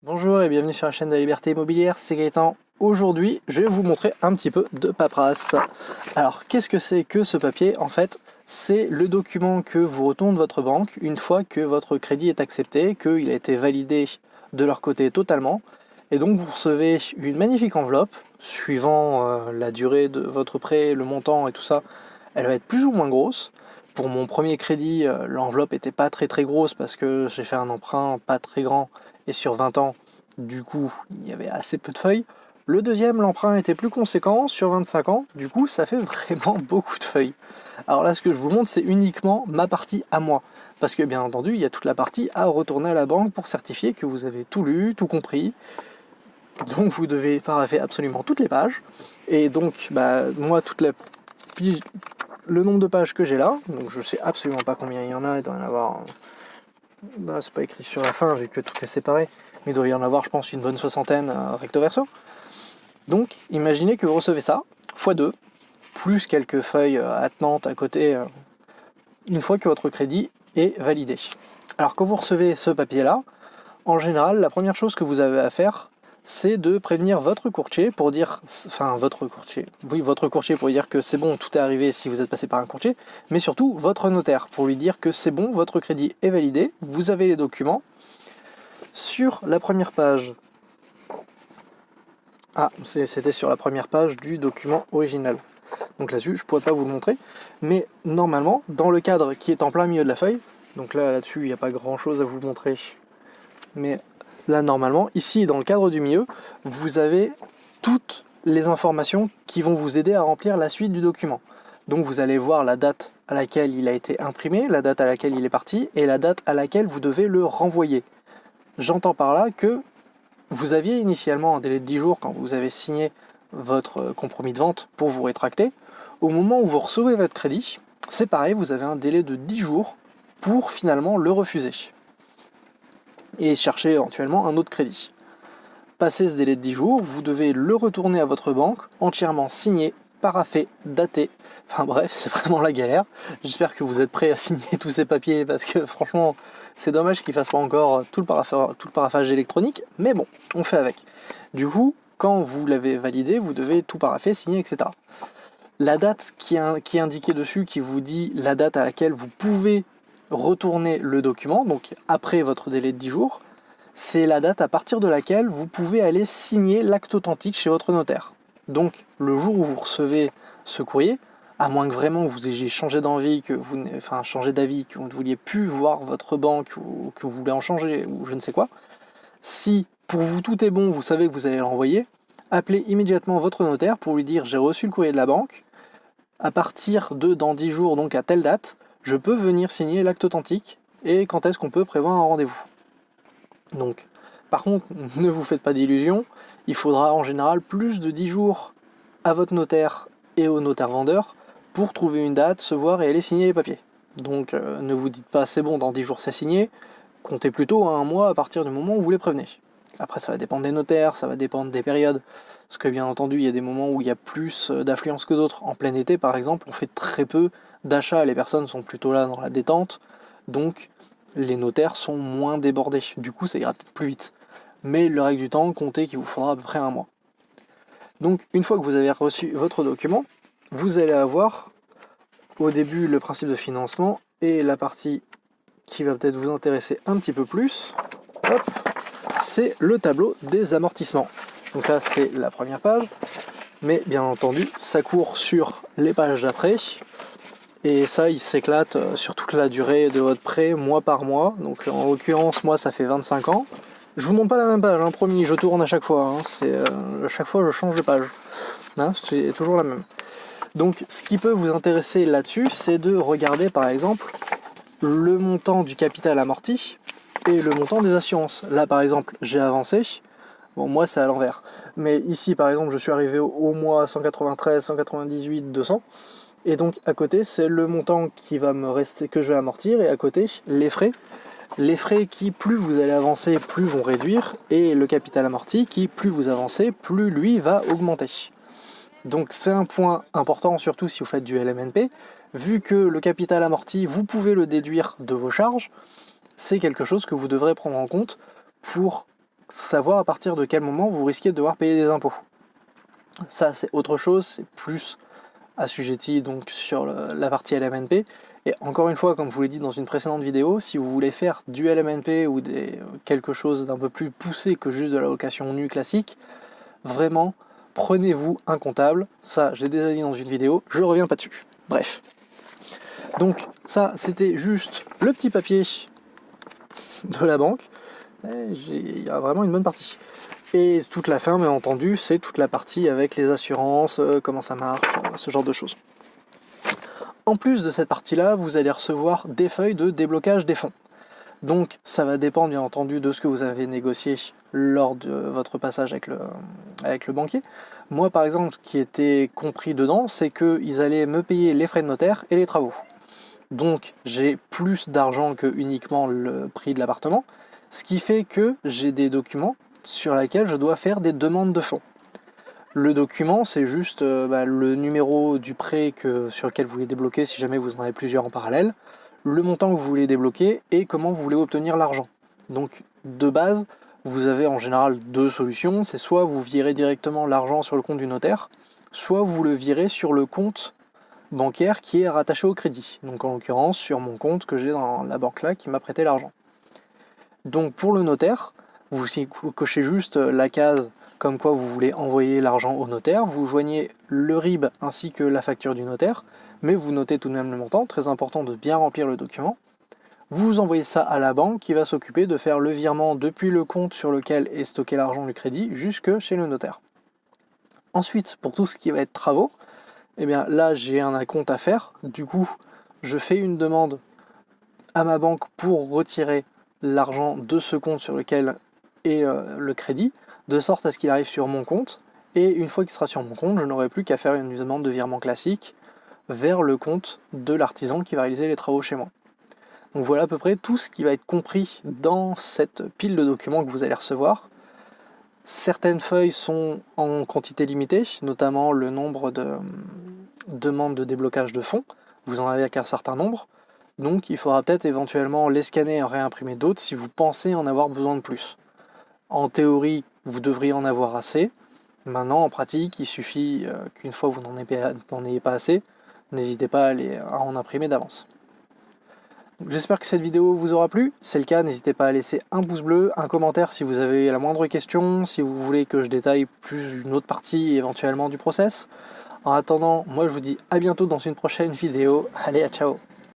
Bonjour et bienvenue sur la chaîne de la Liberté Immobilière, c'est Gaëtan. Aujourd'hui, je vais vous montrer un petit peu de paperasse. Alors, qu'est-ce que c'est que ce papier? En fait, c'est le document que vous retourne votre banque une fois que votre crédit est accepté, qu'il a été validé de leur côté totalement. Et donc, vous recevez une magnifique enveloppe, suivant la durée de votre prêt, le montant et tout ça, elle va être plus ou moins grosse. Pour mon premier crédit, l'enveloppe était pas très grosse parce que j'ai fait un emprunt pas très grand et sur 20 ans, du coup, il y avait assez peu de feuilles. Le deuxième, l'emprunt était plus conséquent, sur 25 ans, du coup, ça fait vraiment beaucoup de feuilles. Alors là, ce que je vous montre, c'est uniquement ma partie à moi. Parce que, bien entendu, il y a toute la partie à retourner à la banque pour certifier que vous avez tout lu, tout compris. Donc, vous devez paraffer absolument toutes les pages. Et donc, moi, le nombre de pages que j'ai là, donc je sais absolument pas combien il y en a, il doit y en avoir... Là, c'est pas écrit sur la fin, vu que tout est séparé. Mais il doit y en avoir, je pense, une bonne soixantaine recto verso. Donc, imaginez que vous recevez ça, x2, plus quelques feuilles attenantes à côté, une fois que votre crédit est validé. Alors, quand vous recevez ce papier-là, en général, la première chose que vous avez à faire, c'est de prévenir votre courtier pour dire, votre courtier pour dire que c'est bon, tout est arrivé si vous êtes passé par un courtier, mais surtout votre notaire pour lui dire que c'est bon, votre crédit est validé, vous avez les documents. Sur la première page, c'était sur la première page du document original. Donc là-dessus, je ne pourrais pas vous le montrer, mais normalement, dans le cadre qui est en plein milieu de la feuille, donc là-dessus, il n'y a pas grand-chose à vous montrer, mais là, normalement, ici, dans le cadre du milieu, vous avez toutes les informations qui vont vous aider à remplir la suite du document. Donc vous allez voir la date à laquelle il a été imprimé, la date à laquelle il est parti, et la date à laquelle vous devez le renvoyer. J'entends par là que vous aviez initialement un délai de 10 jours quand vous avez signé votre compromis de vente pour vous rétracter. Au moment où vous recevez votre crédit, c'est pareil, vous avez un délai de 10 jours pour finalement le refuser et chercher éventuellement un autre crédit. Passé ce délai de 10 jours, vous devez le retourner à votre banque, entièrement signé, paraphé, daté. Enfin bref, c'est vraiment la galère. J'espère que vous êtes prêts à signer tous ces papiers parce que franchement, c'est dommage qu'ils ne fassent pas encore tout le paraphage électronique, mais bon, on fait avec. Du coup, quand vous l'avez validé, vous devez tout parapher, signer, etc. La date qui est indiquée dessus, qui vous dit la date à laquelle vous pouvez retourner le document, donc après votre délai de 10 jours, c'est la date à partir de laquelle vous pouvez aller signer l'acte authentique chez votre notaire. Donc le jour où vous recevez ce courrier, à moins que vraiment vous ayez changé d'avis, changé d'avis, que vous ne vouliez plus voir votre banque ou que vous voulez en changer ou je ne sais quoi, si pour vous tout est bon, vous savez que vous allez l'envoyer, appelez immédiatement votre notaire pour lui dire j'ai reçu le courrier de la banque, à partir de dans 10 jours, donc à telle date, je peux venir signer l'acte authentique et quand est-ce qu'on peut prévoir un rendez-vous. Donc, par contre, ne vous faites pas d'illusions, il faudra en général plus de 10 jours à votre notaire et au notaire vendeur pour trouver une date, se voir et aller signer les papiers. Donc ne vous dites pas c'est bon, dans 10 jours c'est signé, comptez plutôt à un mois à partir du moment où vous les prévenez. Après ça va dépendre des notaires, ça va dépendre des périodes, parce que bien entendu il y a des moments où il y a plus d'affluence que d'autres. En plein été par exemple, on fait très peu d'achats, les personnes sont plutôt là dans la détente, donc les notaires sont moins débordés, du coup ça ira peut-être plus vite. Mais le règle du temps, comptez qu'il vous faudra à peu près un mois. Donc une fois que vous avez reçu votre document, vous allez avoir au début le principe de financement et la partie qui va peut-être vous intéresser un petit peu plus, hop, c'est le tableau des amortissements. Donc là c'est la première page, mais bien entendu ça court sur les pages d'après. Et ça, il s'éclate sur toute la durée de votre prêt, mois par mois. Donc en l'occurrence, moi, ça fait 25 ans. Je vous montre pas la même page, hein, promis, je tourne à chaque fois. À chaque fois, je change de page. Hein, c'est toujours la même. Donc ce qui peut vous intéresser là-dessus, c'est de regarder par exemple le montant du capital amorti et le montant des assurances. Là, par exemple, j'ai avancé. Bon, moi, c'est à l'envers. Mais ici, par exemple, je suis arrivé au mois 193, 198, 200. Et donc à côté c'est le montant qui va me rester, que je vais amortir, et à côté les frais. Les frais qui plus vous allez avancer, plus vont réduire, et le capital amorti qui plus vous avancez, plus lui va augmenter. Donc c'est un point important, surtout si vous faites du LMNP, vu que le capital amorti, vous pouvez le déduire de vos charges, c'est quelque chose que vous devrez prendre en compte pour savoir à partir de quel moment vous risquez de devoir payer des impôts. Ça c'est autre chose, c'est plus assujetti donc sur la partie LMNP. Et encore une fois, comme je vous l'ai dit dans une précédente vidéo, si vous voulez faire du LMNP ou quelque chose d'un peu plus poussé que juste de la location nue classique, vraiment, prenez-vous un comptable. Ça, j'ai déjà dit dans une vidéo, je reviens pas dessus. Bref. Donc ça, c'était juste le petit papier de la banque. Il y a vraiment une bonne partie. Et toute la fin, bien entendu, c'est toute la partie avec les assurances, comment ça marche, ce genre de choses. En plus de cette partie-là, vous allez recevoir des feuilles de déblocage des fonds. Donc ça va dépendre bien entendu de ce que vous avez négocié lors de votre passage avec le banquier. Moi par exemple, ce qui était compris dedans, c'est qu'ils allaient me payer les frais de notaire et les travaux. Donc j'ai plus d'argent que uniquement le prix de l'appartement, ce qui fait que j'ai des documents sur lesquels je dois faire des demandes de fonds. Le document, c'est juste le numéro du prêt sur lequel vous voulez débloquer si jamais vous en avez plusieurs en parallèle, le montant que vous voulez débloquer et comment vous voulez obtenir l'argent. Donc de base, vous avez en général deux solutions, c'est soit vous virez directement l'argent sur le compte du notaire, soit vous le virez sur le compte bancaire qui est rattaché au crédit. Donc en l'occurrence sur mon compte que j'ai dans la banque là qui m'a prêté l'argent. Donc pour le notaire, vous cochez juste la case comme quoi vous voulez envoyer l'argent au notaire, vous joignez le RIB ainsi que la facture du notaire, mais vous notez tout de même le montant, très important de bien remplir le document. Vous envoyez ça à la banque qui va s'occuper de faire le virement depuis le compte sur lequel est stocké l'argent du crédit jusque chez le notaire. Ensuite, pour tout ce qui va être travaux, eh bien là j'ai un acompte à faire, du coup je fais une demande à ma banque pour retirer l'argent de ce compte sur lequel est le crédit, de sorte à ce qu'il arrive sur mon compte, et une fois qu'il sera sur mon compte, je n'aurai plus qu'à faire une demande de virement classique vers le compte de l'artisan qui va réaliser les travaux chez moi. Donc voilà à peu près tout ce qui va être compris dans cette pile de documents que vous allez recevoir. Certaines feuilles sont en quantité limitée, notamment le nombre de demandes de déblocage de fonds, vous en avez qu'un certain nombre, donc il faudra peut-être éventuellement les scanner et en réimprimer d'autres si vous pensez en avoir besoin de plus. En théorie, vous devriez en avoir assez. Maintenant, en pratique, il suffit qu'une fois vous n'en ayez pas assez, n'hésitez pas à en imprimer d'avance. J'espère que cette vidéo vous aura plu. Si c'est le cas, n'hésitez pas à laisser un pouce bleu, un commentaire si vous avez la moindre question, si vous voulez que je détaille plus une autre partie éventuellement du process. En attendant, moi je vous dis à bientôt dans une prochaine vidéo. Allez, à ciao!